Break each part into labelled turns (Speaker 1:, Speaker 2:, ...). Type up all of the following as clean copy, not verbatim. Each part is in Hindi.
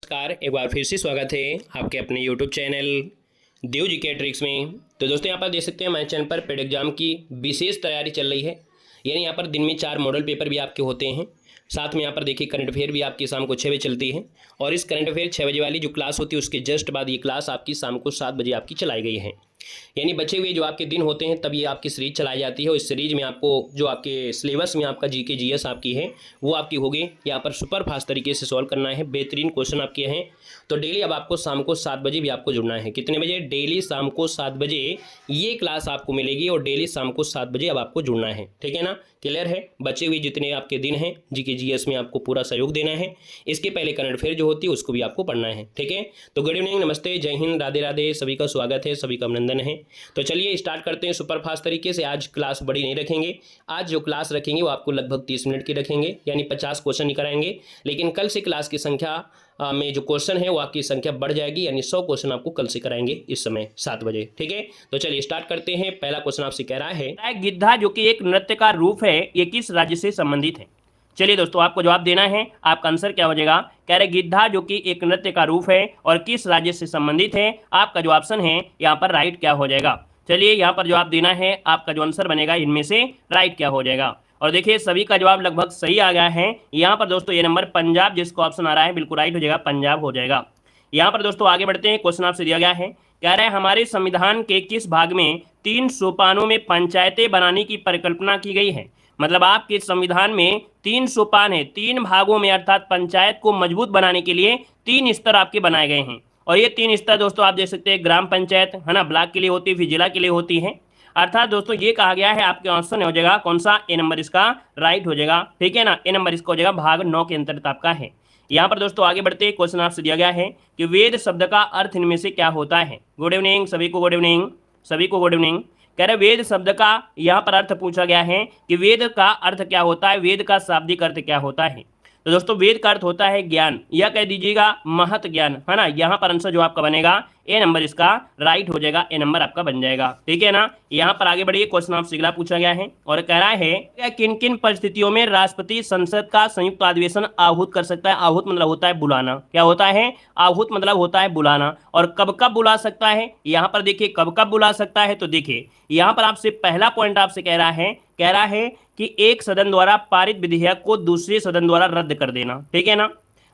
Speaker 1: नमस्कार, एक बार फिर से स्वागत है आपके अपने YouTube चैनल देव जी के ट्रिक्स में। तो दोस्तों यहाँ पर देख सकते हैं हमारे चैनल पर पेड एग्जाम की विशेष तैयारी चल रही है। यानी यहाँ पर दिन में 4 मॉडल पेपर भी आपके होते हैं। साथ में यहाँ पर देखिए करंट अफेयर भी आपकी शाम को 6 बजे चलती है। और इस करंट अफेयर 6 बजे वाली जो क्लास होती है उसके जस्ट बाद ये क्लास आपकी शाम को 7 बजे आपकी चलाई गई है। यानी बचे हुए जो आपके दिन होते हैं तब ये आपकी सीरीज चलाई जाती है। और इस सीरीज में आपको जो आपके सिलेबस में आपका जीके जीएस आपकी है वो आपकी होगी। यहाँ पर सुपर फास्ट तरीके से सॉल्व करना है, बेहतरीन क्वेश्चन आपके हैं। तो डेली अब आपको शाम को 7 बजे भी आपको जुड़ना है। कितने बजे? डेली शाम को 7 बजे ये क्लास आपको मिलेगी और डेली शाम को 7 बजे अब आपको जुड़ना है। ठीक है ना? क्लियर है? बचे हुए जितने आपके दिन हैं जीके जीएस में आपको पूरा सहयोग देना है। इसके पहले करंट अफेयर जो होती है उसको भी आपको पढ़ना है। ठीक है? तो गुड इवनिंग, नमस्ते, जय हिंद, राधे राधे, सभी का स्वागत है, सभी का अभिनंदन है। तो चलिए स्टार्ट करते हैं सुपर फास्ट तरीके से। आज क्लास बड़ी नहीं रखेंगे। आज जो क्लास रखेंगे वो आपको लगभग 30 मिनट की रखेंगे, यानी 50 क्वेश्चन ही कराएंगे। लेकिन कल से क्लास की संख्या में जो क्वेश्चन है वो आपकी संख्या बढ़ जाएगी, यानी 100 क्वेश्चन आपको कल से कराएंगे इस समय 7 बजे। ठीक है? तो चलिए स्टार्ट करते हैं। पहला क्वेश्चन आपसे कह रहा है गिद्धा जो कि एक नृत्य का रूप है, ये किस राज्य से संबंधित है? चलिए दोस्तों आपको जवाब देना है। आपका आंसर क्या हो जाएगा? कह रहे गिद्धा जो कि एक नृत्य का रूप है और किस राज्य से संबंधित है। आपका जो ऑप्शन है यहाँ पर राइट क्या हो जाएगा? चलिए यहाँ पर जवाब देना है। आपका जो आंसर बनेगा इनमें से राइट क्या हो जाएगा? और देखिए सभी का जवाब लगभग सही आ गया है। यहाँ पर दोस्तों ये नंबर पंजाब जिसको ऑप्शन आ रहा है बिल्कुल राइट हो जाएगा, पंजाब हो जाएगा। यहाँ पर दोस्तों आगे बढ़ते हैं। क्वेश्चन आपसे दिया गया है, कह रहे हैं हमारे संविधान के किस भाग में 3 सोपानों में पंचायतें बनाने की परिकल्पना की गई है? मतलब आपके संविधान में 3 सोपान है, 3 भागों में, अर्थात पंचायत को मजबूत बनाने के लिए 3 स्तर आपके बनाए गए हैं। और ये 3 स्तर दोस्तों आप देख सकते हैं, ग्राम पंचायत है ना, ब्लॉक के लिए होती है, फिर जिला के लिए होती है। अर्थात दोस्तों ये कहा गया है आपके ऑप्शन हो जाएगा कौन सा? ए नंबर इसका राइट हो जाएगा। ठीक है ना? ए नंबर इसका हो जाएगा, भाग 9 के अंतर्गत आपका है। यहाँ पर दोस्तों आगे बढ़ते क्वेश्चन आपसे दिया गया है कि वेद शब्द का अर्थ इनमें से क्या होता है? गुड इवनिंग सभी को, गुड इवनिंग सभी को, गुड इवनिंग। कह रहे वेद शब्द का यहाँ पर अर्थ पूछा गया है कि वेद का अर्थ क्या होता है, वेद का शाब्दिक अर्थ क्या होता है? तो दोस्तों वेद का अर्थ होता है ज्ञान, या कह दीजिएगा महत ज्ञान, है ना। यहाँ पर आंसर जो आपका बनेगा ए नंबर इसका राइट हो जाएगा, ए नंबर आपका बन जाएगा। ठीक है ना? यहाँ पर आगे बढ़िए। क्वेश्चन आपसे अगला पूछा गया है और कह रहा है किन किन परिस्थितियों में राष्ट्रपति संसद का संयुक्त अधिवेशन आहूत कर सकता है? आहूत मतलब होता है बुलाना। क्या होता है? आहूत मतलब होता है बुलाना। और कब कब बुला सकता है? यहाँ पर देखिए कब कब बुला सकता है। तो देखिए यहाँ पर आपसे पहला पॉइंट आपसे कह रहा है कि एक सदन द्वारा पारित विधेयक को दूसरे सदन द्वारा रद्द कर देना। ठीक है ना?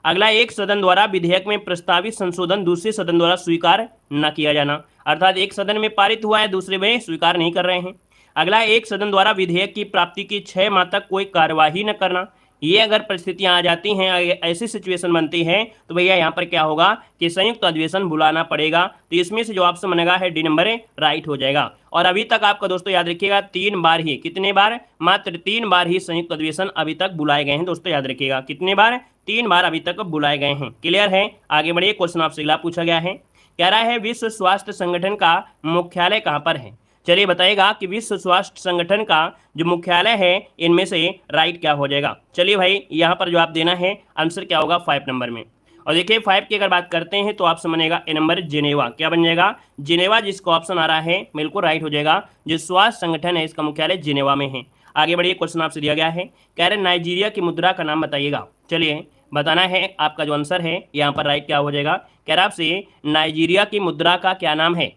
Speaker 1: अगला, एक सदन द्वारा विधेयक में प्रस्तावित संशोधन दूसरे सदन द्वारा स्वीकार न किया जाना, अर्थात एक सदन में पारित हुआ है दूसरे में स्वीकार नहीं कर रहे हैं। अगला, एक सदन द्वारा विधेयक की प्राप्ति की 6 माह तक कोई कार्यवाही न करना। ये अगर परिस्थितियां आ जाती हैं, ऐसी सिचुएशन बनती है तो भैया यहाँ पर क्या होगा कि संयुक्त अधिवेशन बुलाना पड़ेगा। तो इसमें से जो ऑप्शन बनेगा है डी नंबर राइट हो जाएगा। और अभी तक आपका दोस्तों याद रखिएगा 3 बार ही, कितने बार? मात्र 3 बार ही संयुक्त अधिवेशन अभी तक बुलाए गए हैं। दोस्तों याद रखिएगा कितने बार? 3 बार अभी तक बुलाए गए हैं। क्लियर है? आगे बढ़िए। क्वेश्चन आपसे अगला पूछा गया है, कह रहा है विश्व स्वास्थ्य संगठन का मुख्यालय कहाँ पर है? चलिए बताइएगा कि विश्व स्वास्थ्य संगठन का जो मुख्यालय है इनमें से राइट क्या हो जाएगा? चलिए भाई यहाँ पर जवाब देना है। आंसर क्या होगा? 5 नंबर में। और देखिए 5 की अगर बात करते हैं तो ऑप्शन बनेगा ए नंबर जिनेवा। क्या बन जाएगा? जिनेवा, जिसका ऑप्शन आ रहा है बिल्कुल राइट हो जाएगा। जो स्वास्थ्य संगठन है इसका मुख्यालय जिनेवा में है। आगे बढ़िए। क्वेश्चन आपसे दिया गया है, कह रहे नाइजीरिया की मुद्रा का नाम बताइएगा। चलिए बताना है। आपका जो आंसर है यहाँ पर राइट क्या हो जाएगा? कह रहा आपसे नाइजीरिया की मुद्रा का क्या नाम है?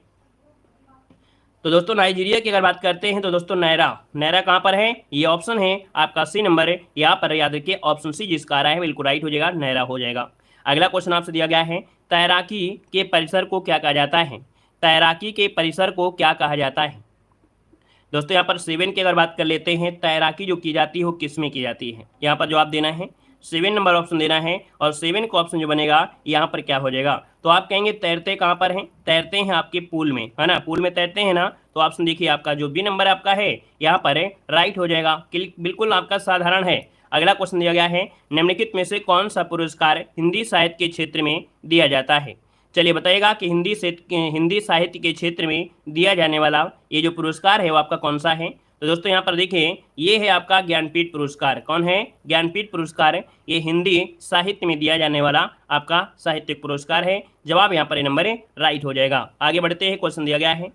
Speaker 1: तो दोस्तों नाइजीरिया की अगर बात करते हैं तो दोस्तों नायरा। नायरा कहाँ पर है? ये ऑप्शन है आपका सी नंबर है। यहाँ पर याद रखिए ऑप्शन सी जिसका आ रहा है बिल्कुल राइट हो जाएगा, नायरा हो जाएगा। अगला क्वेश्चन आपसे दिया गया है, तैराकी के परिसर को क्या कहा जाता है? तैराकी के परिसर को क्या कहा जाता है? दोस्तों यहाँ पर 7 की अगर बात कर लेते हैं, तैराकी जो की जाती है वो किस में की जाती है? यहाँ पर जवाब देना है 7 नंबर ऑप्शन देना है। और 7 का ऑप्शन जो बनेगा यहाँ पर क्या हो जाएगा? तो आप कहेंगे तैरते कहाँ पर हैं? तैरते हैं आपके पूल में, है ना। पूल में तैरते हैं ना। तो ऑप्शन देखिए आपका जो बी नंबर आपका है यहाँ पर है राइट हो जाएगा। बिल्कुल आपका साधारण है। अगला क्वेश्चन दिया गया है, निम्नलिखित में से कौन सा पुरस्कार हिंदी साहित्य के क्षेत्र में दिया जाता है? चलिए बताइएगा कि हिंदी साहित्य के क्षेत्र में दिया जाने वाला ये जो पुरस्कार है वो आपका कौन सा है? तो दोस्तों यहाँ पर देखिए ये है आपका ज्ञानपीठ पुरस्कार। कौन है? ज्ञानपीठ पुरस्कार। ये हिंदी साहित्य में दिया जाने वाला आपका साहित्यिक पुरस्कार है। जवाब यहाँ पर ए नंबर राइट हो जाएगा। आगे बढ़ते हैं। क्वेश्चन दिया गया है,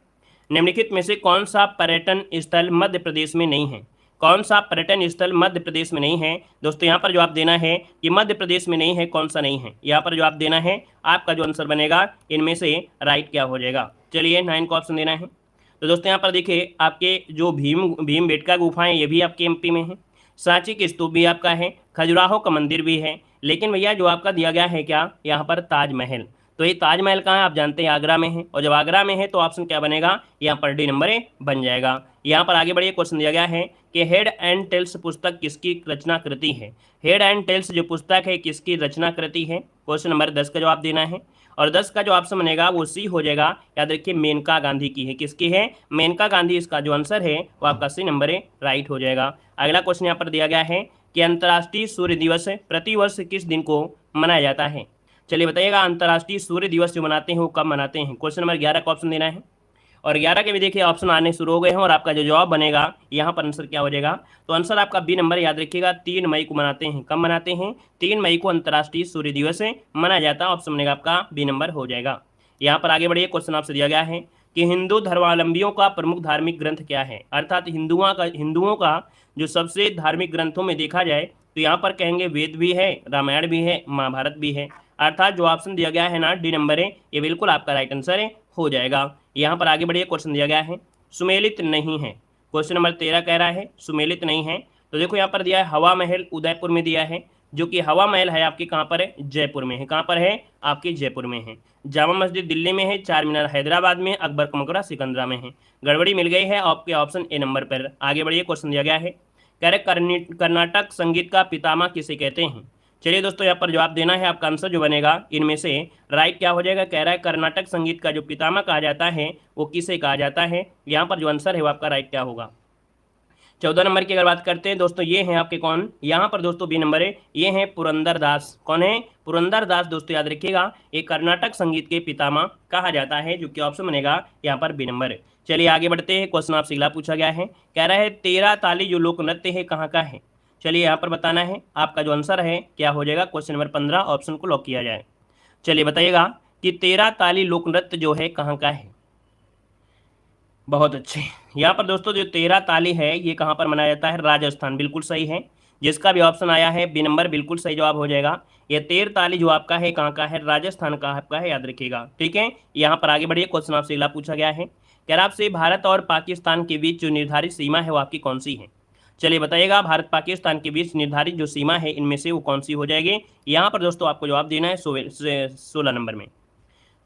Speaker 1: निम्नलिखित में से कौन सा पर्यटन स्थल मध्य प्रदेश में नहीं है? कौन सा पर्यटन स्थल मध्य प्रदेश में नहीं है? दोस्तों यहाँ पर जवाब देना है कि मध्य प्रदेश में नहीं है, कौन सा नहीं है, यहाँ पर जवाब देना है। आपका जो आंसर बनेगा इनमें से राइट क्या हो जाएगा? चलिए 9 को ऑप्शन देना है। तो दोस्तों यहाँ पर देखिए आपके जो भीमबेटका गुफा है ये भी आपके एमपी में है, सांची की स्तूप भी आपका है, खजुराहो का मंदिर भी है, लेकिन भैया जो आपका दिया गया है क्या यहाँ पर ताजमहल। तो ये ताजमहल कहाँ है? आप जानते हैं आगरा में है, और जब आगरा में है तो ऑप्शन क्या बनेगा? यहाँ पर डी नंबर ए बन जाएगा। यहाँ पर आगे बढ़िए, क्वेश्चन दिया गया है कि हेड एंड टेल्स पुस्तक किसकी रचना कृति है? हेड एंड टेल्स जो पुस्तक है किसकी रचना कृति है? क्वेश्चन नंबर 10 का जवाब देना है, और 10 का जो ऑप्शन बनेगा वो सी हो जाएगा। याद रखिए मेनका गांधी की है। किसकी है? मेनका गांधी। इसका जो आंसर है वो आपका सी नंबर ए राइट हो जाएगा। अगला क्वेश्चन यहाँ पर दिया गया है कि अंतर्राष्ट्रीय सूर्य दिवस प्रतिवर्ष किस दिन को मनाया जाता है? चलिए बताइएगा, अंतर्राष्ट्रीय सूर्य दिवस जो मनाते हैं वो कब मनाते हैं? क्वेश्चन नंबर 11 का ऑप्शन देना है, और 11 के भी देखिए ऑप्शन आने शुरू हो गए हैं, और आपका जो जवाब बनेगा यहाँ पर आंसर क्या हो जाएगा? तो आंसर आपका बी नंबर याद रखिएगा, 3 मई को मनाते हैं। कब मनाते हैं? 3 मई को अंतर्राष्ट्रीय सूर्य दिवस मनाया जाता है। ऑप्शन बनेगा आपका बी नंबर हो जाएगा। यहाँ पर आगे बढ़िए, क्वेश्चन आपसे दिया गया है कि हिंदू धर्मावलंबियों का प्रमुख धार्मिक ग्रंथ क्या है? अर्थात हिंदुओं का जो सबसे धार्मिक ग्रंथों में देखा जाए तो यहाँ पर कहेंगे वेद भी है, रामायण भी है, महाभारत भी है। अर्थात जो ऑप्शन दिया गया है ना डी नंबर है, ये बिल्कुल आपका राइट आंसर हो जाएगा। यहाँ पर आगे बढ़िए, क्वेश्चन दिया गया है सुमेलित नहीं है। क्वेश्चन नंबर 13 कह रहा है सुमेलित नहीं है। तो देखो यहाँ पर दिया है हवा महल उदयपुर में दिया है, जो कि हवा महल है आपके कहाँ पर है? जयपुर में है। कहाँ पर है? आपके जयपुर में है। जामा मस्जिद दिल्ली में है, चार मीनार हैदराबाद में, अकबर का मकबरा सिकंदरा में है। गड़बड़ी मिल गई है आपके ऑप्शन ए नंबर पर। आगे बढ़िए, क्वेश्चन दिया गया है कह रहे कर्नाटक संगीत का पितामह किसे कहते हैं? चलिए दोस्तों यहाँ पर जवाब देना है। आपका आंसर जो बनेगा इनमें से राइट क्या हो जाएगा? कह रहा है कर्नाटक संगीत का जो पितामह कहा जाता है वो किसे कहा जाता है? यहाँ पर जो आंसर है वो आपका राइट क्या होगा? 14 नंबर की अगर बात करते हैं दोस्तों, ये हैं आपके कौन? यहाँ पर दोस्तों बी नंबर है, ये हैं पुरंदर दास। कौन है? पुरंदर दास। दोस्तों याद रखिएगा ये कर्नाटक संगीत के पितामह कहा जाता है, जो कि ऑप्शन बनेगा यहाँ पर बी नंबर। चलिए आगे बढ़ते हैं। क्वेश्चन आपसे अगला पूछा गया है, कह रहा है 13 ताली जो लोक नृत्य है कहाँ का है? चलिए यहाँ पर बताना है। आपका जो आंसर है क्या हो जाएगा? क्वेश्चन नंबर 15 ऑप्शन को लॉक किया जाए। चलिए बताइएगा कि 13 ताली लोक नृत्य जो है कहाँ का है? बहुत अच्छे। यहाँ पर दोस्तों जो 13 ताली है ये कहाँ पर मनाया जाता है? राजस्थान। बिल्कुल सही है। जिसका भी ऑप्शन आया है बी नंबर बिल्कुल सही जवाब हो जाएगा। ये 13 ताली जो आपका है कहाँ का है? राजस्थान का आपका है, याद रखिएगा। ठीक है, यहाँ पर आगे बढ़िए। क्वेश्चन आपसे अगला पूछा गया है, कह रहा आपसे भारत और पाकिस्तान के बीच जो निर्धारित सीमा है वो आपकी कौन सी है? चलिए बताइएगा, भारत पाकिस्तान के बीच निर्धारित जो सीमा है इनमें से वो कौन सी हो जाएगी? यहाँ पर दोस्तों आपको जवाब देना है 16 नंबर में।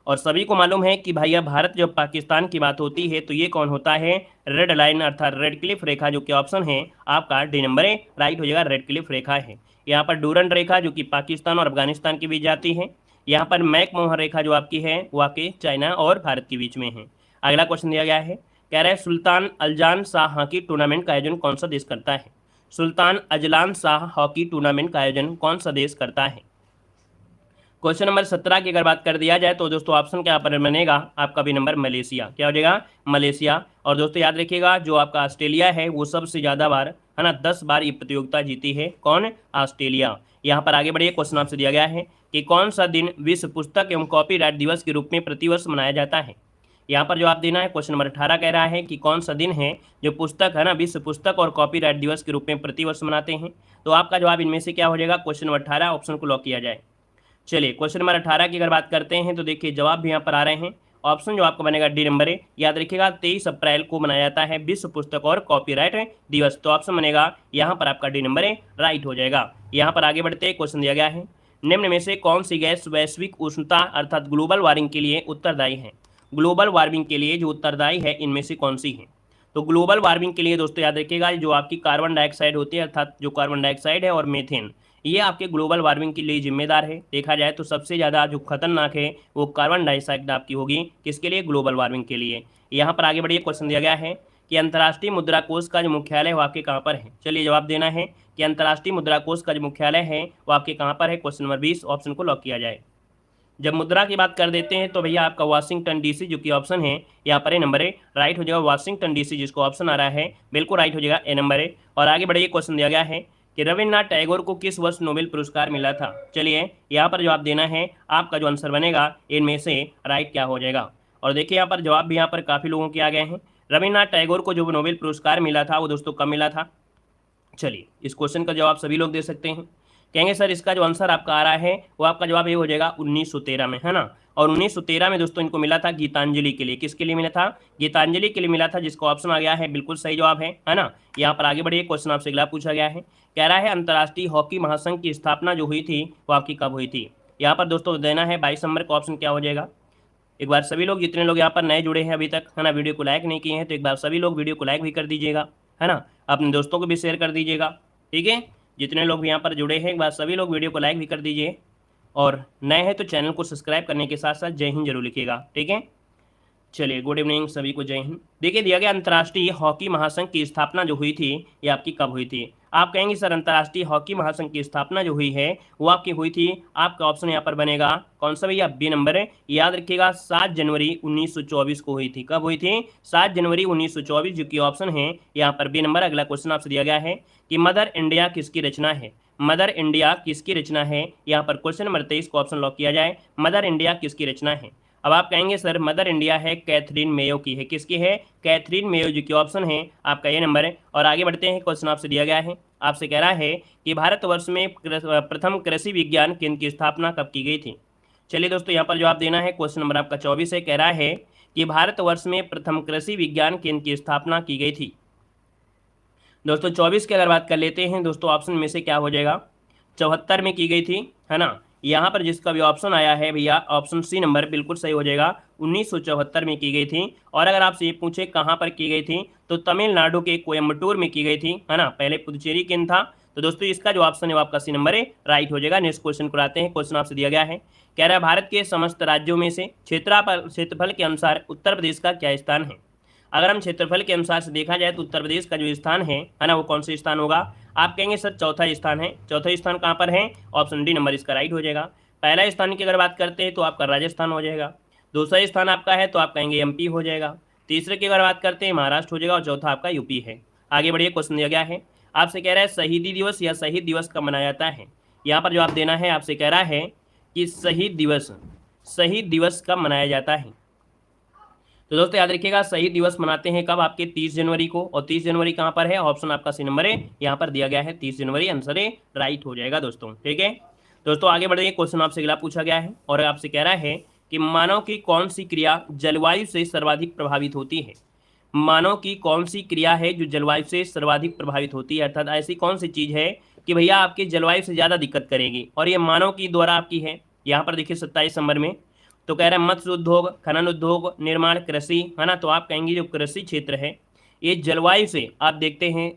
Speaker 1: और सभी को मालूम है कि भैया भारत जब पाकिस्तान की बात होती है तो ये कौन होता है? रेड लाइन अर्थात रेड क्लिफ रेखा, जो कि ऑप्शन है आपका डी नंबर है राइट हो जाएगा। रेड क्लिफ रेखा है। यहाँ पर डूरंड रेखा जो कि पाकिस्तान और अफगानिस्तान के बीच जाती है। यहाँ पर मैकमोहन रेखा जो आपकी है वो आपके चाइना और भारत के बीच में है। अगला क्वेश्चन दिया गया है, कह रहा है Sultan Azlan Shah hockey tournament का आयोजन कौन सा देश करता है? Sultan Azlan Shah hockey tournament का आयोजन कौन सा देश करता है? क्वेश्चन नंबर 17 की अगर बात कर दिया जाए तो दोस्तों ऑप्शन क्या पर बनेगा? आपका भी नंबर मलेशिया। क्या हो जाएगा? मलेशिया। और दोस्तों याद रखिएगा जो आपका ऑस्ट्रेलिया है वो सबसे ज़्यादा बार है ना 10 बार ये प्रतियोगिता जीती है। कौन? ऑस्ट्रेलिया। यहाँ पर आगे बढ़िए, क्वेश्चन आपसे दिया गया है कि कौन सा दिन विश्व पुस्तक एवं कॉपीराइट दिवस के रूप में प्रतिवर्ष मनाया जाता है? यहाँ पर जवाब देना है। क्वेश्चन नंबर 18 कह रहा है कि कौन सा दिन है जो पुस्तक है ना विश्व पुस्तक और कॉपीराइट दिवस के रूप में प्रतिवर्ष मनाते हैं? तो आपका जवाब इनमें से क्या हो जाएगा? क्वेश्चन नंबर 18 ऑप्शन को लॉक किया जाए। चलिए क्वेश्चन नंबर 18 की अगर बात करते हैं तो देखिए जवाब भी यहाँ पर आ रहे हैं। ऑप्शन जो आपका बनेगा डी नंबर है। याद रखिएगा 23 अप्रैल को मनाया जाता है विश्व पुस्तक और कॉपीराइट दिवस। तो ऑप्शन बनेगा यहाँ पर आपका डी नंबर है राइट हो जाएगा। यहाँ पर आगे बढ़ते हैं। क्वेश्चन दिया गया है, निम्न में से कौन सी गैस वैश्विक उष्णता अर्थात ग्लोबल वार्मिंग के लिए उत्तरदायी है? ग्लोबल वार्मिंग के लिए जो उत्तरदायी है इनमें से कौन सी है? तो ग्लोबल वार्मिंग के लिए दोस्तों याद रखिएगा जो आपकी कार्बन डाइऑक्साइड होती है अर्थात जो कार्बन डाइऑक्साइड है और मीथेन, ये आपके ग्लोबल वार्मिंग के लिए जिम्मेदार है। देखा जाए तो सबसे ज़्यादा जो खतरनाक है वो कार्बन डाइऑक्साइड आपकी होगी। किसके लिए? ग्लोबल वार्मिंग के लिए। यहाँ पर आगे बढ़िए, क्वेश्चन दिया गया है कि अंतर्राष्ट्रीय मुद्रा कोष का जो मुख्यालय वो आपके कहाँ पर है? चलिए जवाब देना है कि अंतर्राष्ट्रीय मुद्रा कोष का जो मुख्यालय है वो आपके कहाँ पर है? क्वेश्चन नंबर 20 ऑप्शन को लॉक किया जाए। जब मुद्रा की बात कर देते हैं तो भैया आपका वाशिंगटन डीसी जो कि ऑप्शन है यहाँ पर ए नंबर है राइट हो जाएगा। वाशिंगटन डीसी जिसको ऑप्शन आ रहा है बिल्कुल राइट हो जाएगा, ए नंबर है। और आगे बढ़िए, क्वेश्चन दिया गया है कि रविन्द्रनाथ टैगोर को किस वर्ष नोबेल पुरस्कार मिला था? चलिए यहाँ पर जवाब देना है। आपका जो आंसर बनेगा इनमें से राइट क्या हो जाएगा? और देखिए यहाँ पर जवाब भी यहाँ पर काफ़ी लोगों के आ गए हैं। रविन्द्रनाथ टैगोर को जो नोबेल पुरस्कार मिला था वो दोस्तों कब मिला था? चलिए, इस क्वेश्चन का जवाब सभी लोग दे सकते हैं। कहेंगे सर इसका जो आंसर आपका आ रहा है वो आपका जवाब ये हो जाएगा 1913 में, है ना। और 1913 में दोस्तों इनको मिला था गीतांजलि के लिए। किसके लिए मिला था? गीतांजलि के लिए मिला था, जिसका ऑप्शन आ गया है बिल्कुल सही जवाब है ना। यहाँ पर आगे बढ़िए, क्वेश्चन आपसे अगला पूछा गया है, कह रहा है अंतर्राष्ट्रीय हॉकी महासंघ की स्थापना जो हुई थी वो आपकी कब हुई थी? यहाँ पर दोस्तों देना है 22 नंबर का ऑप्शन क्या हो जाएगा। एक बार सभी लोग, जितने लोग यहाँ पर नए जुड़े हैं अभी तक, है ना, वीडियो को लाइक नहीं किए हैं, तो एक बार सभी लोग वीडियो को लाइक भी कर दीजिएगा, है ना। अपने दोस्तों को भी शेयर कर दीजिएगा, ठीक है। जितने लोग भी यहाँ पर जुड़े हैं एक बार सभी लोग वीडियो को लाइक भी कर दीजिए, और नए हैं तो चैनल को सब्सक्राइब करने के साथ साथ जय हिंद जरूर लिखिएगा, ठीक है। चलिए, गुड इवनिंग सभी को, जय हिंद। देखिए दिया गया अंतर्राष्ट्रीय हॉकी महासंघ की स्थापना जो हुई थी ये आपकी कब हुई थी? आप कहेंगे सर अंतर्राष्ट्रीय हॉकी महासंघ की स्थापना जो हुई है वो आपकी हुई थी, आपका ऑप्शन यहाँ पर बनेगा कौन सा भैया? बी नंबर है। याद रखिएगा 7 जनवरी 1924 को हुई थी। कब हुई थी? 7 जनवरी 1924, जो कि ऑप्शन है यहाँ पर बी नंबर। अगला क्वेश्चन आपसे दिया गया है कि मदर इंडिया किसकी रचना है? मदर इंडिया किसकी रचना है? यहाँ पर क्वेश्चन नंबर 23 को ऑप्शन लॉक किया जाए। मदर इंडिया किसकी रचना है? अब आप कहेंगे सर मदर इंडिया है कैथरीन मेयो की है। किसकी है? कैथरीन मेयो, जो कि ऑप्शन है आपका ये नंबर है। और आगे बढ़ते हैं, क्वेश्चन आपसे दिया गया है, आपसे कह रहा है कि भारतवर्ष में प्रथम कृषि विज्ञान केंद्र की स्थापना कब की गई थी? चलिए दोस्तों, यहाँ पर जवाब देना है, क्वेश्चन नंबर आपका 24 है। कह रहा है कि भारतवर्ष में प्रथम कृषि विज्ञान केंद्र की स्थापना की गई थी। दोस्तों 24 की अगर बात कर लेते हैं दोस्तों, ऑप्शन में से क्या हो जाएगा? 74 में की गई थी, है ना। यहाँ पर जिसका भी ऑप्शन आया है भैया, ऑप्शन सी नंबर बिल्कुल सही हो जाएगा, 1974 में की गई थी। और अगर आपसे ये पूछे कहाँ पर की गई थी, तो तमिलनाडु के कोयम्बटूर में की गई थी, है ना। पहले पुदुचेरी केंद्र था। तो दोस्तों इसका जो ऑप्शन है वो आपका सी नंबर है, राइट हो जाएगा। नेक्स्ट क्वेश्चन को आते हैं। क्वेश्चन आपसे दिया गया है, कह रहा है भारत के समस्त राज्यों में से क्षेत्रफल के अनुसार उत्तर प्रदेश का क्या स्थान है? अगर हम क्षेत्रफल के अनुसार से देखा जाए तो उत्तर प्रदेश का जो स्थान है ना, वो कौन सा स्थान होगा? आप कहेंगे सर चौथा स्थान है। चौथा स्थान कहाँ पर है? ऑप्शन डी नंबर इसका राइट हो जाएगा। पहला स्थान की अगर बात करते हैं तो आपका राजस्थान हो जाएगा। दूसरा स्थान आपका है तो आप कहेंगे एमपी हो जाएगा। तीसरे की अगर बात करते हैं महाराष्ट्र हो जाएगा, और चौथा आपका यूपी है। आगे बढ़िए, क्वेश्चन दिया गया है, आपसे कह रहा है शहीदी दिवस या शहीद दिवस कब मनाया जाता है? यहाँ पर जवाब देना है, आपसे कह रहा है कि शहीद दिवस कब मनाया जाता है? तो दोस्तों याद रखिएगा शहीद दिवस मनाते हैं कब? आपके 30 जनवरी को। और 30 जनवरी कहाँ पर है? ऑप्शन आपका सी नंबर है, यहाँ पर दिया गया है 30 जनवरी, आंसर है राइट हो जाएगा दोस्तों, ठीक है। दोस्तों आगे बढ़िए, क्वेश्चन आपसे अगला पूछा गया है और आपसे कह रहा है कि मानव की कौन सी क्रिया जलवायु से सर्वाधिक प्रभावित होती है? मानव की कौन सी क्रिया है जो जलवायु से सर्वाधिक प्रभावित होती है? अर्थात ऐसी कौन सी चीज है कि भैया आपकी जलवायु से ज़्यादा दिक्कत करेगी, और ये मानव की द्वारा आपकी है। यहाँ पर देखिए 27 नंबर में तो कह रहा है मत्स्य उद्योग, खनन उद्योग, निर्माण, कृषि, है ना। तो आप कहेंगे जो कृषि क्षेत्र है ये जलवायु से, आप देखते हैं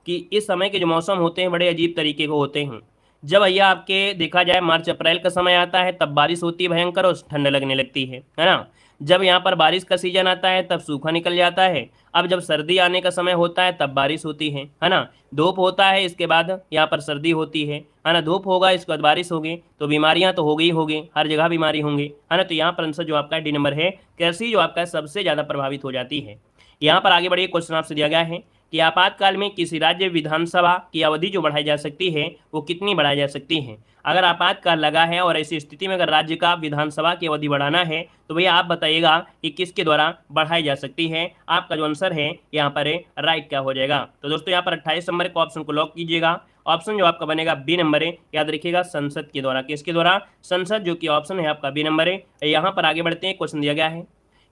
Speaker 1: कि इस समय के जो मौसम होते हैं बड़े अजीब तरीके के होते हैं। जब भैया आपके देखा जाए मार्च अप्रैल का समय आता है तब बारिश होती है भयंकर और ठंड लगने लगती है ना। जब यहाँ पर बारिश का सीजन आता है तब सूखा निकल जाता है। अब जब सर्दी आने का समय होता है तब बारिश होती है ना। धूप होता है, इसके बाद यहाँ पर सर्दी होती है ना। धूप होगा, इसके बाद बारिश होगी, तो बीमारियाँ तो होगी ही होगी, हर जगह बीमारी होंगी, है ना। तो यहाँ पर आंसर जो आपका डी नंबर है, कृषि जो आपका सबसे ज़्यादा प्रभावित हो जाती है। यहाँ पर आगे बढ़िए, क्वेश्चन आपसे दिया गया है कि आपातकाल में किसी राज्य विधानसभा की अवधि जो बढ़ाई जा सकती है वो कितनी बढ़ाई जा सकती है? अगर आपातकाल लगा है और ऐसी स्थिति में अगर राज्य का विधानसभा की अवधि बढ़ाना है तो भैया आप बताइएगा कि किसके द्वारा बढ़ाई जा सकती है? आपका जो आंसर है यहाँ पर राइट क्या हो जाएगा? तो दोस्तों यहाँ पर 28 नंबर के ऑप्शन को लॉक कीजिएगा। ऑप्शन जो आपका बनेगा बी नंबर है, याद रखिएगा संसद के द्वारा। किसके द्वारा? संसद, जो कि ऑप्शन है आपका बी नंबर है। यहाँ पर आगे बढ़ते हैं, क्वेश्चन दिया गया है,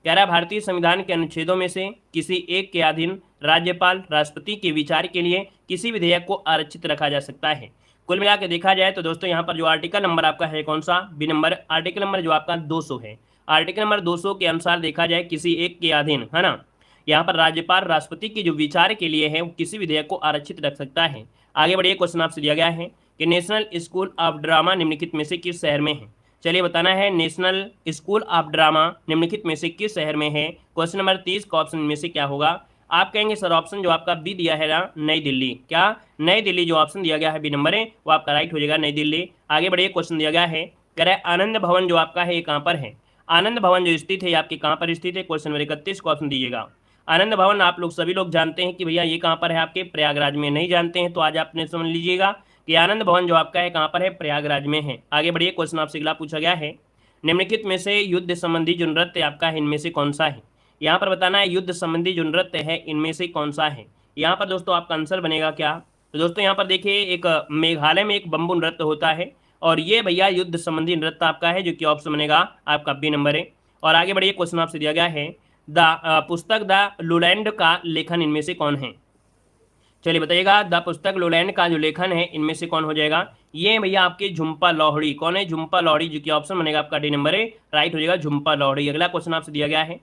Speaker 1: कह रहा है भारतीय संविधान के अनुच्छेदों में से किसी एक के अधीन राज्यपाल राष्ट्रपति के विचार के लिए किसी विधेयक को आरक्षित रखा जा सकता है। कुल मिला के देखा जाए तो दोस्तों यहाँ पर जो आर्टिकल नंबर आपका है कौन सा? B number. आर्टिकल नंबर जो आपका 200 है। आर्टिकल नंबर 200 के अनुसार देखा जाए किसी एक के अधीन, है ना, यहाँ पर राज्यपाल राष्ट्रपति के जो विचार के लिए है वो किसी विधेयक को आरक्षित रख सकता है। आगे बढ़िए, क्वेश्चन आपसे दिया गया है कि नेशनल स्कूल ऑफ ड्रामा निम्नलिखित में से किस शहर में है? चलिए बताना है, नेशनल स्कूल ऑफ ड्रामा निम्नलिखित में से किस शहर में है? क्वेश्चन नंबर 30 का ऑप्शन में से क्या होगा? आप कहेंगे सर ऑप्शन जो आपका बी दिया है ना, नई दिल्ली। क्या? नई दिल्ली जो ऑप्शन दिया गया है बी नंबर है वो आपका राइट हो जाएगा, नई दिल्ली। आगे बढ़िए, क्वेश्चन दिया गया है, कह रहा है आनंद भवन जो आपका है ये कहाँ पर है? आनंद भवन जो स्थित है आपके कहाँ पर स्थित है? क्वेश्चन नंबर 31 को ऑप्शन दीजिएगा। आनंद भवन आप लोग सभी लोग जानते हैं कि भैया ये कहाँ पर है आपके? प्रयागराज में। नहीं जानते हैं तो आज आपने समझ लीजिएगा कि आनंद भवन जो आपका है कहाँ पर है? प्रयागराज में है। आगे बढ़िए, क्वेश्चन आपसे अगला पूछा गया है, निम्नलिखित में से युद्ध संबंधी जो नृत्य आपका है इनमें से कौन सा है? यहाँ पर बताना है युद्ध संबंधी जो नृत्य है इनमें से कौन सा है? यहाँ पर दोस्तों आपका आंसर बनेगा क्या? तो दोस्तों यहाँ पर देखिए एक मेघालय में एक बम्बू नृत्य होता है और ये भैया युद्ध संबंधी नृत्य आपका है, जो कि ऑप्शन बनेगा आपका बी नंबर है। और आगे बढ़िए, क्वेश्चन आपसे दिया गया है पुस्तक द लूलैंड का लेखन इनमें से कौन है। चलिए बताइएगा, द पुस्तक लूलैंड का जो लेखन है इनमें से कौन हो जाएगा। ये भैया आपके झुम्पा लाहिड़ी। कौन है? झुम्पा लाहिड़ी, जो कि ऑप्शन बनेगा आपका डी नंबर है, राइट हो जाएगा झुम्पा लाहिड़ी। अगला क्वेश्चन आपसे दिया गया है,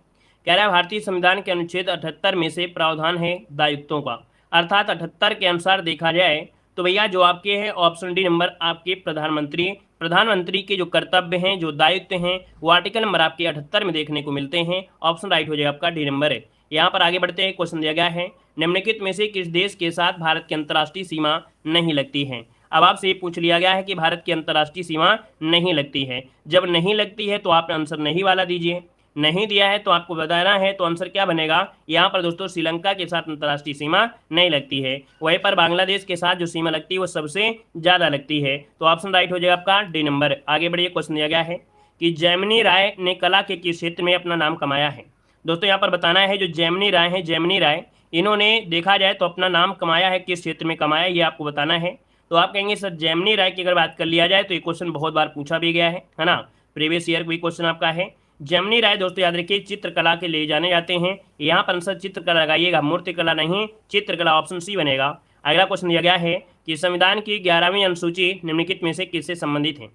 Speaker 1: कह रहा है भारतीय संविधान के अनुच्छेद 78 में से प्रावधान है दायित्वों का, अर्थात 78 के अनुसार देखा जाए तो भैया जो आपके हैं ऑप्शन डी नंबर आपके प्रधानमंत्री के जो कर्तव्य हैं, जो दायित्व हैं, वो आर्टिकल नंबर आपके 78 में देखने को मिलते हैं। ऑप्शन राइट हो जाएगा आपका डी नंबर है। यहाँ पर आगे बढ़ते हैं, क्वेश्चन दिया गया है, निम्नलिखित में से किस देश के साथ भारत की अंतर्राष्ट्रीय सीमा नहीं लगती है। अब आपसे ये पूछ लिया गया है कि भारत की अंतर्राष्ट्रीय सीमा नहीं लगती है। जब नहीं लगती है तो आप आंसर नहीं वाला दीजिए, नहीं दिया है तो आपको बताना है, तो आंसर क्या बनेगा। यहाँ पर दोस्तों श्रीलंका के साथ अंतर्राष्ट्रीय सीमा नहीं लगती है। वहीं पर बांग्लादेश के साथ जो सीमा लगती है वो सबसे ज़्यादा लगती है। तो ऑप्शन राइट हो जाएगा आपका डी नंबर। आगे बढ़िए, क्वेश्चन दिया गया है कि जैमिनी राय ने कला के किस क्षेत्र में अपना नाम कमाया है। दोस्तों यहाँ पर बताना है, जो जैमिनी राय हैं, जैमिनी राय, इन्होंने देखा जाए तो अपना नाम कमाया है, किस क्षेत्र में कमाया ये आपको बताना है। तो आप कहेंगे सर जैमिनी राय की अगर बात कर लिया जाए तो ये क्वेश्चन बहुत बार पूछा भी गया है ना, प्रीवियस ईयर कोई क्वेश्चन आपका है। जैमिनी राय दोस्तों याद रखिए चित्रकला के लिए जाने जाते हैं। यहाँ पर आंसर चित्रकला लगाइएगा, मूर्तिकला नहीं, चित्रकला, ऑप्शन सी बनेगा। अगला क्वेश्चन दिया गया है कि संविधान की 11वीं अनुसूची निम्नलिखित में से किससे संबंधित है।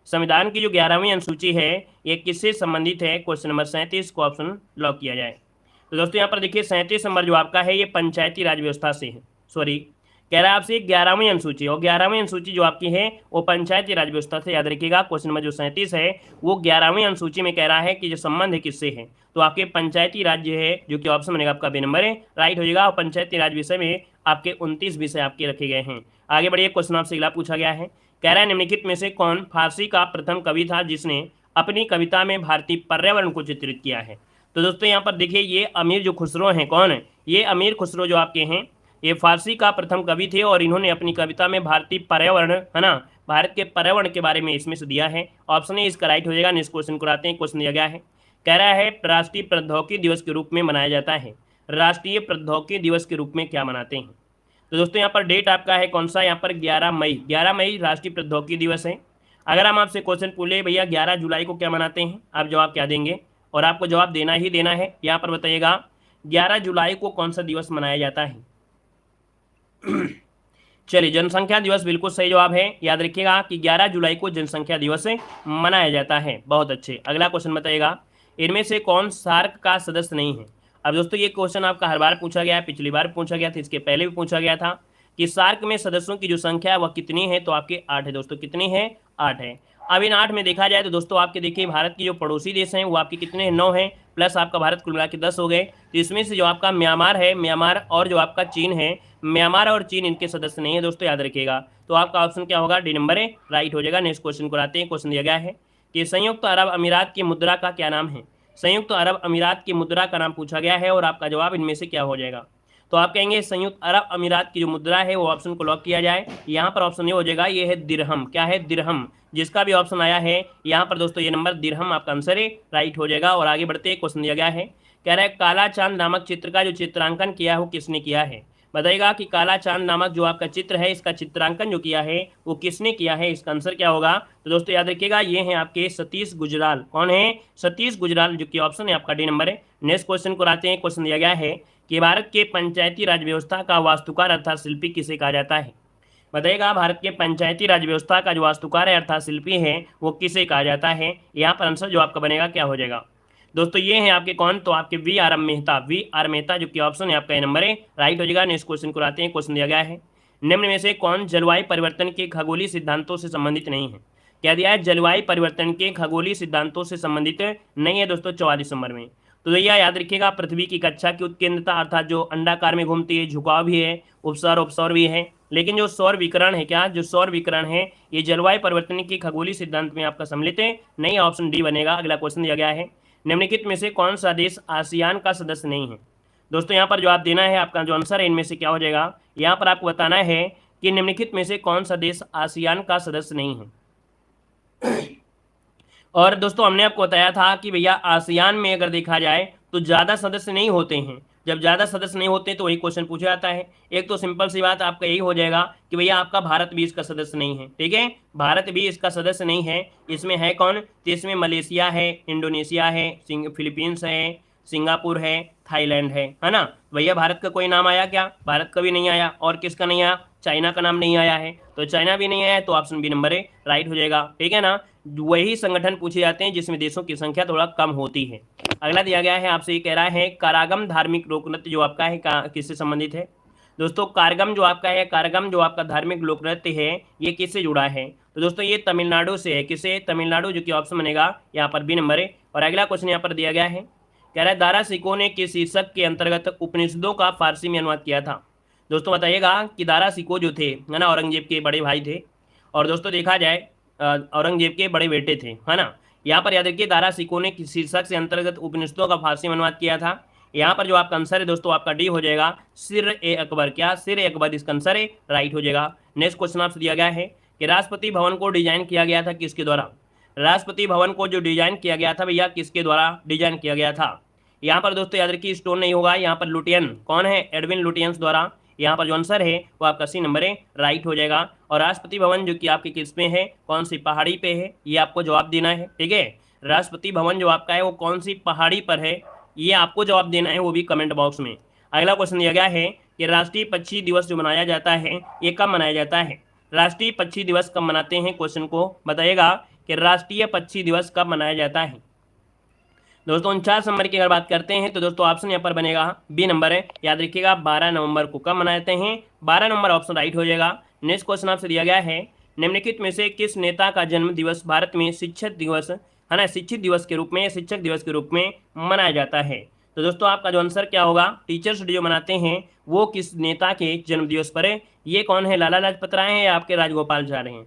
Speaker 1: संविधान की जो 11वीं अनुसूची है ये किससे संबंधित है। क्वेश्चन नंबर 37 को ऑप्शन लॉक किया जाए। तो दोस्तों यहाँ पर देखिए 37 नंबर जो आपका है ये पंचायती राज व्यवस्था से है, सॉरी कह रहा है आपसे 11वीं अनुसूची, और 11वीं अनुसूची जो आपकी है वो पंचायती राज व्यवस्था से, याद रखिएगा। क्वेश्चन नंबर जो 37 है वो 11वीं अनुसूची में कह रहा है कि जो संबंध है किससे है, तो आपके पंचायती राज्य है, जो कि ऑप्शन बनेगा आपका बी नंबर है, राइट हो जाएगा। और पंचायती राज विषय में आपके 29 विषय आपके रखे गए हैं। आगे बढ़िए, क्वेश्चन आपसे अगला पूछा गया है, कह रहा है निम्नलिखित में से कौन फारसी का प्रथम कवि था जिसने अपनी कविता में भारतीय पर्यावरण को चित्रित किया है। तो दोस्तों यहाँ पर देखिए ये अमीर जो खुसरो हैं, कौन है ये अमीर खुसरो जो आपके हैं, ये फारसी का प्रथम कवि थे और इन्होंने अपनी कविता में भारतीय पर्यावरण है ना, भारत के पर्यावरण के बारे में इसमें से दिया है। ऑप्शन ए इसका राइट हो जाएगा। नेक्स्ट क्वेश्चन को आते हैं। क्वेश्चन दिया गया है, कह रहा है राष्ट्रीय प्रौद्योगिकी दिवस के रूप में मनाया जाता है। राष्ट्रीय प्रौद्योगिकी दिवस के रूप में क्या मनाते हैं। तो दोस्तों यहाँ पर डेट आपका है कौन सा, यहाँ पर 11 मई, 11 मई राष्ट्रीय प्रौद्योगिकी दिवस है। अगर हम आपसे क्वेश्चन पूछे भैया 11 जुलाई को क्या मनाते हैं, आप जवाब क्या देंगे, और आपको जवाब देना ही देना है। यहाँ पर बताइएगा 11 जुलाई को कौन सा दिवस मनाया जाता है। चलिए जनसंख्या दिवस बिल्कुल सही जवाब है। याद रखिएगा कि 11 जुलाई को जनसंख्या दिवस मनाया जाता है। बहुत अच्छे। अगला क्वेश्चन बताइएगा, इनमें से कौन सार्क का सदस्य नहीं है। अब दोस्तों ये क्वेश्चन आपका हर बार पूछा गया है, पिछली बार पूछा गया था, इसके पहले भी पूछा गया था कि सार्क में सदस्यों की जो संख्या है वह कितनी है, तो आपके 8 है दोस्तों। कितनी है? 8 है। अब इन 8 में देखा जाए तो दोस्तों आपके देखिए भारत की जो पड़ोसी देश हैं वो आपके कितने हैं, 9 हैं, प्लस आपका भारत कुल मिला के 10 हो गए। तो इसमें से जो आपका म्यांमार है, म्यांमार और जो आपका चीन है, म्यांमार और चीन इनके सदस्य नहीं है दोस्तों, याद रखिएगा। तो आपका ऑप्शन क्या होगा, डी नंबर है, राइट हो जाएगा। नेक्स्ट क्वेश्चन को आते हैं। क्वेश्चन दिया गया है कि संयुक्त अरब अमीरात की मुद्रा का क्या नाम है। संयुक्त अरब अमीरात की मुद्रा का नाम पूछा गया है और आपका जवाब इनमें से क्या हो जाएगा। तो आप कहेंगे संयुक्त अरब अमीरात की जो मुद्रा है वो ऑप्शन को लॉक किया जाए। यहाँ पर ऑप्शन ये हो जाएगा, ये है दिरहम। क्या है? दिरहम। जिसका भी ऑप्शन आया है यहाँ पर दोस्तों ये नंबर दिरहम आपका आंसर है, राइट हो जाएगा। और आगे बढ़ते हैं। क्वेश्चन दिया गया है, कह रहा है काला चांद नामक चित्र का जो चित्रांकन किया है वो किसने किया है। बताइएगा कि काला चांद नामक जो आपका चित्र है इसका चित्रांकन जो किया है वो किसने किया है, इसका आंसर क्या होगा। तो दोस्तों याद रखिएगा ये हैं आपके सतीश गुजराल। कौन है? सतीश गुजराल, जो कि ऑप्शन है आपका डी नंबर है। नेक्स्ट क्वेश्चन को आते हैं। क्वेश्चन दिया गया है कि भारत के पंचायती राज व्यवस्था का वास्तुकार अर्थात शिल्पी किसे कहा जाता है। बताइएगा भारत के पंचायती राज व्यवस्था का जो वास्तुकार है अर्थात शिल्पी है वो किसे कहा जाता है। यहाँ पर आंसर जो आपका बनेगा क्या हो जाएगा दोस्तों, ये हैं आपके कौन, तो आपके V R Mehta, V R Mehta, जो कि ऑप्शन है आपका ए नंबर है, राइट हो जाएगा। नेक्स्ट क्वेश्चन को आते हैं। क्वेश्चन दिया गया है निम्न में से कौन जलवायु परिवर्तन के खगोलीय सिद्धांतों से संबंधित नहीं है। क्या दिया है? जलवायु परिवर्तन के खगोलीय सिद्धांतों से संबंधित नहीं है दोस्तों, 44 नंबर में। तो भैया याद रखिएगा पृथ्वी की कक्षा की उत्केंद्रता अर्थात जो अंडाकार में घूमती है, झुकाव भी है, उपसौर उपसौर भी है, लेकिन जो सौर विकिरण है, क्या जो सौर विकिरण है ये जलवायु परिवर्तन के खगोलीय सिद्धांत में आपका सम्मिलित है नहीं, ऑप्शन डी बनेगा। अगला क्वेश्चन दिया गया है निम्नलिखित में से कौन सा देश आसियान का सदस्य नहीं है। दोस्तों यहाँ पर जो आप देना है आपका जो आंसर है इनमें से क्या हो जाएगा, यहाँ पर आपको बताना है कि निम्नलिखित में से कौन सा देश आसियान का सदस्य नहीं है। और दोस्तों हमने आपको बताया था कि भैया आसियान में अगर देखा जाए तो ज़्यादा सदस्य नहीं होते हैं, जब ज़्यादा सदस्य नहीं होते तो वही क्वेश्चन पूछा जाता है। एक तो सिंपल सी बात आपका यही हो जाएगा कि भैया आपका भारत भी इसका सदस्य नहीं है, ठीक है, भारत भी इसका सदस्य नहीं है। इसमें है कौन, तो इसमें मलेशिया है, इंडोनेशिया है, फिलीपींस है, सिंगापुर है, थाईलैंड है ना। भैया भारत का कोई नाम आया क्या, भारत का भी नहीं आया। और किसका नहीं आया, चाइना का नाम नहीं आया है, तो चाइना भी नहीं आया है, तो option B number A right हो जाएगा, ठीक है ना। वही संगठन पूछे जाते हैं जिसमें देशों की संख्या थोड़ा कम होती है। अगला दिया गया है आपसे, ये कह रहा है कारागम धार्मिक लोक नृत्य जो आपका है किससे संबंधित है। दोस्तों कारगम जो आपका है, कारगम जो आपका धार्मिक लोक नृत्य है, ये किससे जुड़ा है, तो दोस्तों ये तमिलनाडु से है। किसे, तमिलनाडु, जो कि ऑप्शन बनेगा यहाँ पर बी नंबर है। और अगला क्वेश्चन यहाँ पर दिया गया है, कह रहा है दारा सिकों ने किस शीर्षक के अंतर्गत उपनिषदों का फारसी में अनुवाद किया था। दोस्तों बताइएगा कि दारा सिको जो थे है ना, औरंगजेब के बड़े भाई थे, और दोस्तों देखा जाए औरंगजेब के बड़े बेटे थे, है ना। यहाँ पर याद रखिए दारा सिको ने किस शीर्षक से अंतर्गत उपनिषदों का फारसी में अनुवाद किया था। यहाँ पर जो आपका आंसर है दोस्तों आपका डी हो जाएगा, सिर ए अकबर। क्या, सिर ए अकबर इसका आंसर है, राइट हो जाएगा। नेक्स्ट क्वेश्चन आपसे दिया गया है कि राष्ट्रपति भवन को डिजाइन किया गया था किसके द्वारा। राष्ट्रपति भवन को जो डिजाइन किया गया था भैया किसके द्वारा डिजाइन किया गया था। यहाँ पर दोस्तों याद रखिए स्टोन नहीं होगा, यहाँ पर लुटियन, कौन है, एडविन लुटियंस द्वारा। यहाँ पर जो आंसर है वो आपका सी नंबर है, राइट हो जाएगा। और राष्ट्रपति भवन जो कि आपके किस में है, कौन सी पहाड़ी पे है, ये आपको जवाब देना है, ठीक है। राष्ट्रपति भवन जो आपका है वो कौन सी पहाड़ी पर है, ये आपको जवाब देना है, वो भी कमेंट बॉक्स में। अगला क्वेश्चन दिया गया है कि राष्ट्रीय पक्षी दिवस जो मनाया जाता है ये कब मनाया जाता है। राष्ट्रीय पक्षी दिवस कब मनाते हैं, क्वेश्चन को बताइएगा कि राष्ट्रीय पक्षी दिवस कब मनाया जाता है। दोस्तों 49 नंबर की अगर बात करते हैं तो दोस्तों ऑप्शन यहाँ पर बनेगा बी नंबर है, याद रखिएगा 12 नवंबर को कब मनाते हैं, 12 नवंबर ऑप्शन राइट हो जाएगा। नेक्स्ट क्वेश्चन आपसे दिया गया है, निम्नलिखित में से किस नेता का जन्म दिवस भारत में शिक्षक दिवस है ना, शिक्षित दिवस के रूप में, शिक्षक दिवस के रूप में मनाया जाता है। तो दोस्तों आपका जो आंसर क्या होगा, टीचर्स डे जो मनाते हैं वो किस नेता के जन्म दिवस पर है। ये कौन है, लाला लाजपत राय हैं या आपके राजगोपालाचारी हैं,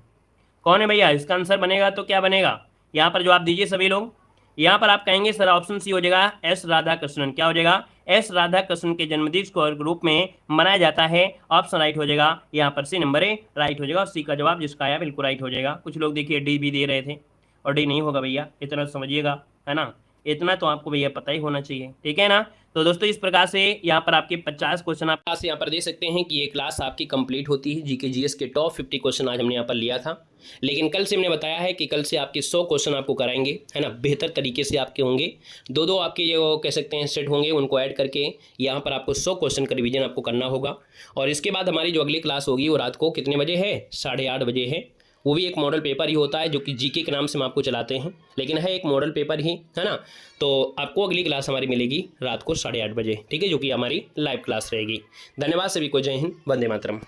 Speaker 1: कौन है भैया, इसका आंसर बनेगा तो क्या बनेगा, यहाँ पर जवाब दीजिए सभी लोग। यहाँ पर आप कहेंगे सर ऑप्शन सी हो जाएगा, एस राधाकृष्णन। क्या हो जाएगा, एस राधाकृष्णन के जन्मदिवस को रूप में मनाया जाता है, ऑप्शन राइट हो जाएगा। यहाँ पर सी नंबर ए राइट हो जाएगा, और सी का जवाब जिसका आया बिल्कुल राइट हो जाएगा। कुछ लोग देखिए डी भी दे रहे थे, और डी नहीं होगा भैया, इतना समझिएगा, है ना, इतना तो आपको भैया पता ही होना चाहिए, ठीक है ना। तो दोस्तों इस प्रकार से यहाँ पर आपके 50 क्वेश्चन आप यहाँ पर दे सकते हैं कि ये क्लास आपकी कंप्लीट होती है। जीके जीएस के टॉप 50 क्वेश्चन आज हमने यहाँ पर लिया था, लेकिन कल से हमने बताया है कि कल से आपके 100 क्वेश्चन आपको कराएंगे, है ना, बेहतर तरीके से आपके होंगे। दो आपके जो कह सकते हैं सेट होंगे, उनको ऐड करके यहाँ पर आपको 100 क्वेश्चन का रिवीजन आपको करना होगा। और इसके बाद हमारी जो अगली क्लास होगी वो रात को कितने बजे है, 8:30 बजे है। वो भी एक मॉडल पेपर ही होता है जो कि जीके के नाम से हम आपको चलाते हैं, लेकिन है एक मॉडल पेपर ही, है ना। तो आपको अगली क्लास हमारी मिलेगी रात को 8:30 बजे, ठीक है, जो कि हमारी लाइव क्लास रहेगी। धन्यवाद सभी को, जय हिंद, वंदे मातरम।